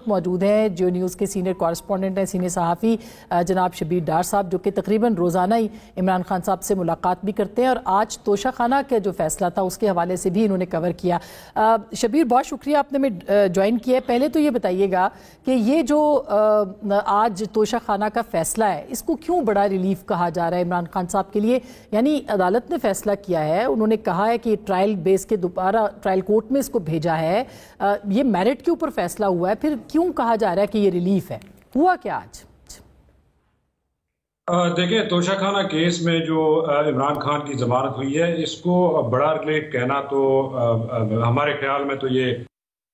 وقت موجود ہیں جیو نیوز کے سینئر کورسپونڈنٹ ہیں، سینئر صحافی جناب شبیر ڈار صاحب، جو کہ تقریباً روزانہ ہی عمران خان صاحب سے ملاقات بھی کرتے ہیں، اور آج توشہ خانہ کا جو فیصلہ تھا اس کے حوالے سے بھی انہوں نے کور کیا۔ شبیر، بہت شکریہ آپ نے جوائن کیا ہے۔ پہلے تو یہ بتائیے گا کہ یہ جو آج توشہ خانہ کا فیصلہ ہے، اس کو کیوں بڑا ریلیف کہا جا رہا ہے عمران خان صاحب کے لیے؟ یعنی عدالت نے فیصلہ کیا ہے، انہوں نے کہا ہے کہ ٹرائل بیس کے دوبارہ ٹرائل کورٹ میں اس کو بھیجا ہے، یہ میرٹ کے اوپر فیصلہ ہوا ہے، پھر کیوں کہا جا رہا ہے کہ یہ ریلیف ہے؟ ہوا کیا آج؟ دیکھیں، توشہ خانہ کیس میں جو عمران خان کی ضمانت ہوئی ہے، اس کو بڑا ریلیف کہنا تو ہمارے خیال میں تو یہ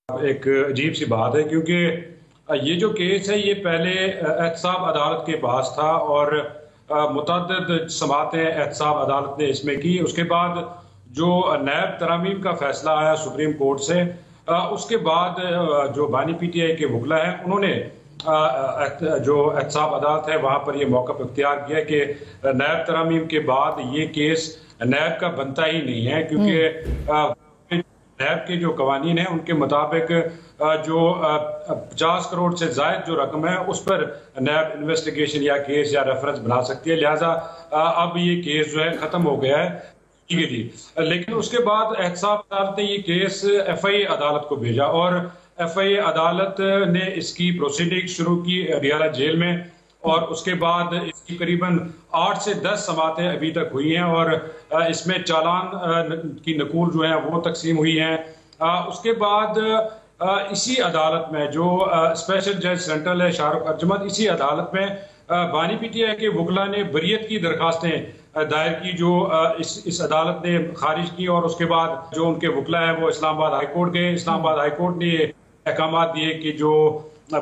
ایک عجیب سی بات ہے، کیونکہ یہ جو کیس ہے یہ پہلے احتساب عدالت کے پاس تھا اور متعدد سماعتیں احتساب عدالت نے اس میں کی۔ اس کے بعد جو نیب ترامیم کا فیصلہ آیا سپریم کورٹ سے، اس کے بعد جو بانی پی ٹی آئی کے وکلا ہیں انہوں نے جو احتساب عدالت ہے وہاں پر یہ موقف اختیار کیا کہ نیب ترامیم کے بعد یہ کیس نیب کا بنتا ہی نہیں ہے، کیونکہ نیب کے جو قوانین ہیں ان کے مطابق جو 50 کروڑ سے زائد جو رقم ہے اس پر نیب انویسٹیگیشن یا کیس یا ریفرنس بنا سکتی ہے، لہٰذا اب یہ کیس جو ہے ختم ہو گیا ہے۔ لیکن اس کے بعد احتساب عدالت نے یہ کیس ایف آئی اے عدالت کو بھیجا، اور ایف آئی اے عدالت نے اس کی پروسیڈنگ شروع کی اڈیالہ جیل میں، اور اس کے بعد اس کی قریباً 8 سے 10 سماعتیں ابھی تک ہوئی ہیں، اور اس میں چالان کی نقول جو ہیں وہ تقسیم ہوئی ہیں۔ اس کے بعد اسی عدالت میں جو اسپیشل جج سینٹرل ہے شاہ رخ ارجمند، اسی عدالت میں بانی پی ٹی آئی کے وکلا نے بریت کی درخواستیں دائر کی جو اس عدالت نے خارج کی، اور اس کے بعد جو ان کے وکلا ہیں وہ اسلام آباد ہائی کورٹ گئے۔ اسلام آباد ہائی کورٹ نے یہ احکامات دیے کہ جو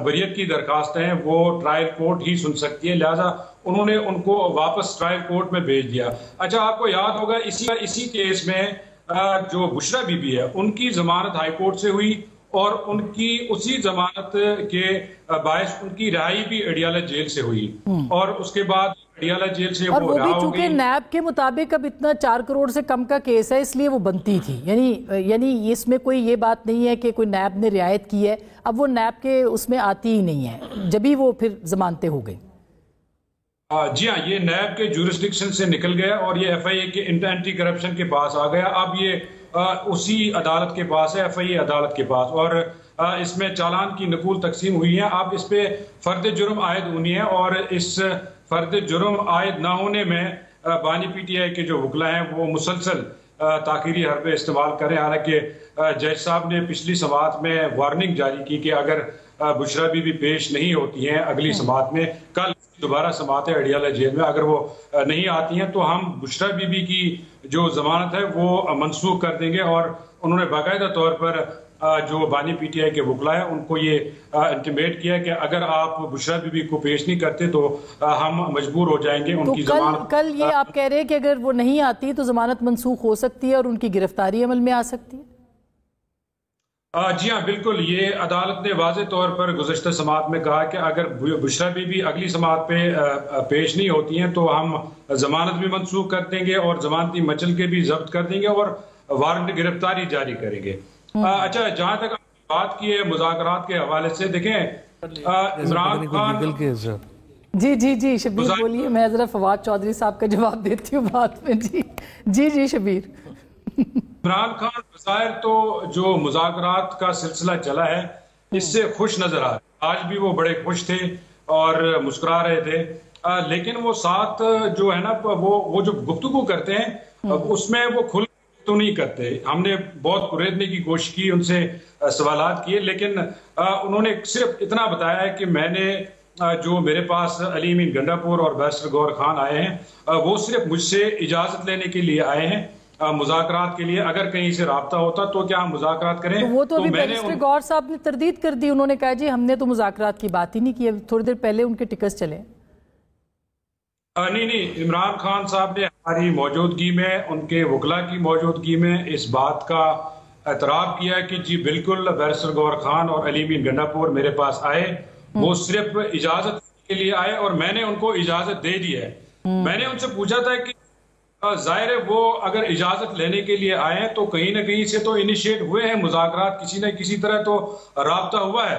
بریت کی درخواستیں ہیں وہ ٹرائل کورٹ ہی سن سکتی ہے، لہٰذا انہوں نے ان کو واپس ٹرائل کورٹ میں بھیج دیا۔ اچھا، آپ کو یاد ہوگا اسی کیس میں جو بشرا بی بی ہے ان کی ضمانت ہائی کورٹ سے ہوئی، اور ان کی اسی ضمانت کے باعث ان کی رہائی بھی اڈیالہ جیل سے ہوئی، اور اس کے بعد اڈیالہ جیل سے اور وہ بھی رہا ہو چونکہ گئی۔ نیب کے مطابق اب اتنا 4 کروڑ سے کم کا کیس ہے، اس لیے وہ بنتی تھی، یعنی اس میں کوئی یہ بات نہیں ہے کہ کوئی نیب نے رعایت کی ہے، اب وہ نیب کے اس میں آتی ہی نہیں ہے، جبھی وہ پھر ضمانتیں ہو گئی۔ جی ہاں، یہ نیب کے جورسڈکشن سے نکل گیا اور یہ ایف آئی اے کے اینٹی کرپشن کے پاس آ گیا۔ اب یہ اسی عدالت کے پاس ہے، ایف آئی اے عدالت کے پاس، اور اس میں چالان کی نقول تقسیم ہوئی ہیں۔ اب اس پہ فرد جرم عائد ہونی ہے، اور اس فرد جرم عائد نہ ہونے میں بانی پی ٹی آئی کے جو وکلا ہیں وہ مسلسل تاخیری حربے استعمال کریں، حالانکہ جج صاحب نے پچھلی سماعت میں وارننگ جاری کی کہ اگر بشرا بی بی پیش نہیں ہوتی ہیں اگلی سماعت میں، کل دوبارہ سماعت ہے اڈیالہ جیل میں، اگر وہ نہیں آتی ہیں تو ہم بشرا بی بی کی جو ضمانت ہے وہ منسوخ کر دیں گے۔ اور انہوں نے باقاعدہ طور پر جو بانی پی ٹی آئی کے وکلا ہیں ان کو یہ انٹیمیٹ کیا کہ اگر آپ بشرا بی بی کو پیش نہیں کرتے تو ہم مجبور ہو جائیں گے ان کی ضمانت۔ کل یہ آپ کہہ رہے ہیں کہ اگر وہ نہیں آتی تو ضمانت منسوخ ہو سکتی ہے اور ان کی گرفتاری عمل میں آ سکتی ہے؟ جی ہاں، بالکل، یہ عدالت نے واضح طور پر گزشتہ سماعت میں کہا کہ اگر بشرا بی بی اگلی سماعت پہ پیش نہیں ہوتی ہیں تو ہم ضمانت بھی منسوخ کر دیں گے اور ضمانتی مچل کے بھی ضبط کر دیں گے اور وارنٹ گرفتاری جاری کریں گے۔ اچھا، جہاں تک بات کی ہے مذاکرات کے حوالے سے، دیکھیں عمران خان، جی شبیر بولیے، میں ذرا فواد چودھری صاحب کا جواب دیتی ہوں بعد میں۔ جی شبیر۔ عمران خان بظاہر تو جو مذاکرات کا سلسلہ چلا ہے اس سے خوش نظر آ رہے، آج بھی وہ بڑے خوش تھے اور مسکرا رہے تھے، لیکن وہ ساتھ جو ہے نا وہ جو گفتگو کرتے ہیں اس میں وہ کھل تو نہیں کرتے۔ ہم نے بہت کریدنے کی کوشش کی، ان سے سوالات کیے، لیکن انہوں نے صرف اتنا بتایا ہے کہ میں نے جو میرے پاس علی امین گنڈا پور اور بیرسٹر گور خان آئے ہیں وہ صرف مجھ سے اجازت لینے کے لیے آئے ہیں مذاکرات کے لیے، اگر کہیں سے رابطہ ہوتا تو کیا ہم مذاکرات کریں؟ وہ تو ابھی بیرسٹر گور صاحب نے تردید کر دی، انہوں نے کہا جی ہم نے تو مذاکرات کی بات ہی نہیں کی، تھوڑی دیر پہلے ان کے ٹکس چلے۔ نہیں، عمران خان صاحب نے ہماری موجودگی میں، ان کے وکلا کی موجودگی میں اس بات کا اعتراف کیا کہ جی بالکل بیرسٹر گور خان اور علی امین گنڈا پور میرے پاس آئے، وہ صرف اجازت کے لیے آئے اور میں نے ان کو اجازت دے دی ہے۔ میں نے ان سے پوچھا تھا کہ ظاہر ہے وہ اگر اجازت لینے کے لیے آئے ہیں تو کہیں نہ کہیں سے تو انیشیٹ ہوئے ہیں مذاکرات، کسی نہ کسی طرح تو رابطہ ہوا ہے،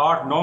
8-9